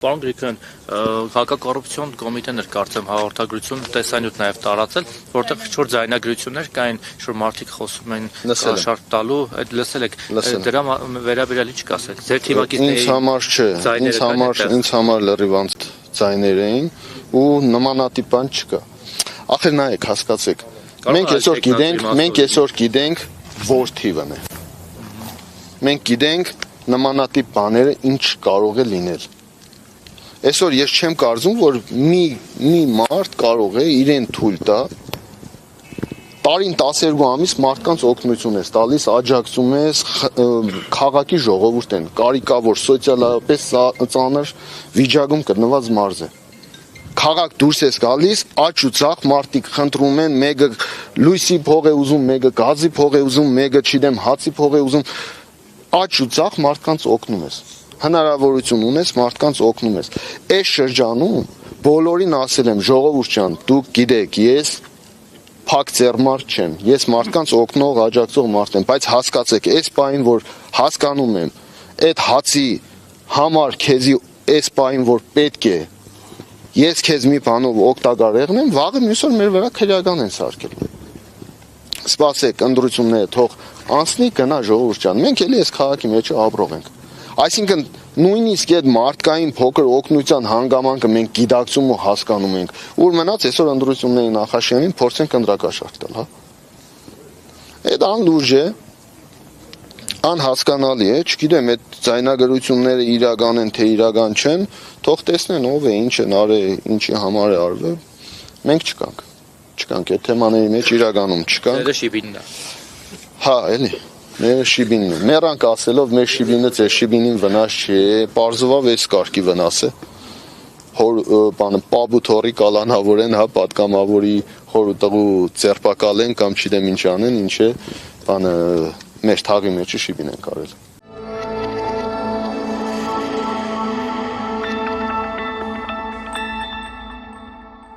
Պարոն Գրիգորյան, հակակոռուպցիոն կոմիտեն էր կարծեմ հաղորդագրություն տեսանյութ նաև տարածել, որտեղ ինչ-որ ձայնագրություններ կային, ինչ-որ մարդիկ խոսում են շարք տալու, այդ լսել եք, դրա վերաբերյալ ինչ կասեք։ Ձեր թիմակիցների Ինձ համար չէ, ինձ համար լրիվ անց ձայներ էին ու նմանատիպ բան չկա։ Ախր նայեք, հասկացեք։ Մենք այսօր գիտենք որ թիվն է։ Մենք գիտենք նմանատիպ բաները ինչ կարող է լինել։ Այսօր ես չեմ կարծում, որ մի մարդ կարող է իրեն թույլ տա տարին 12 ամիս մարդկանց օգնություն ես տալիս, աջակցում ես քաղաքի ժողովուրդին, կարիքավոր սոցիալապես ծանր վիճակում գտնված մարդ է։ Քաղաք դուրս ես գալիս, աճ ու ցախ մարդիկ խնդրում են, մեկը լույսի փող է ուզում, մեկը գազի փող է ուզում, մեկը չգիտեմ հացի փող է ուզում, աճ ու ցախ մարդկանց օգնում ես։ Հնարավորություն ունես մարդկանց օգնում ես։ Այս շրջանում բոլորին ասել եմ, ժողովուրդ ջան, դուք գիտեք, ես փակ ծերմարդ չեմ, ես մարդկանց օգնող, աջակցող մարդ եմ, բայց հասկացեք, այս պահին որ հասկանում եմ, այդ հացի համար քեզի այս պահին որ պետք է, ես քեզ մի բանով օգտակար եղնեմ, վաղը մյուս օր մեր վրա քրեական են սարքել։ Սպասեք, ընտրությունները թող անցնի, գնա ժողովուրդ ջան, մենք էլի այս քաղաքի մեջ ապրող ենք։ Այսինքն նույնիսկ այդ մարդկային փոքր օգնության հանգամանքը մենք գիտակցում ու հասկանում ենք, ուր մնաց այսօր ընտրությունների նախաշեմին փորձենք ընտրակաշարք տալ, հա։ Այդ անլուրջ է, անհասկանալի է, չգիտեմ, այդ ձայնագրությունները իրական են թե իրական չեն, թող տեսնեն ով է, ինչ են արել, ինչի համար է արվել, մենք չկանք, այդ թեմաների մեջ իրականում չկանք։ Ձերը շիբինն է։ Հա, էլի։ Մեր շիբինն է։ Մերանք ասելով մեր շիբինը ձեր շիբինին վնաս չի, պարզվավ այս կարգի վնաս է։ Բանը պապ ու թորի կալանավորեն, հա, պատգամավորի խոր ու տղու ձերբակալեն կամ չգիտեմ ինչ անեն, ինչ է, բանը մեր թաղի մեջը շիբին են կարել։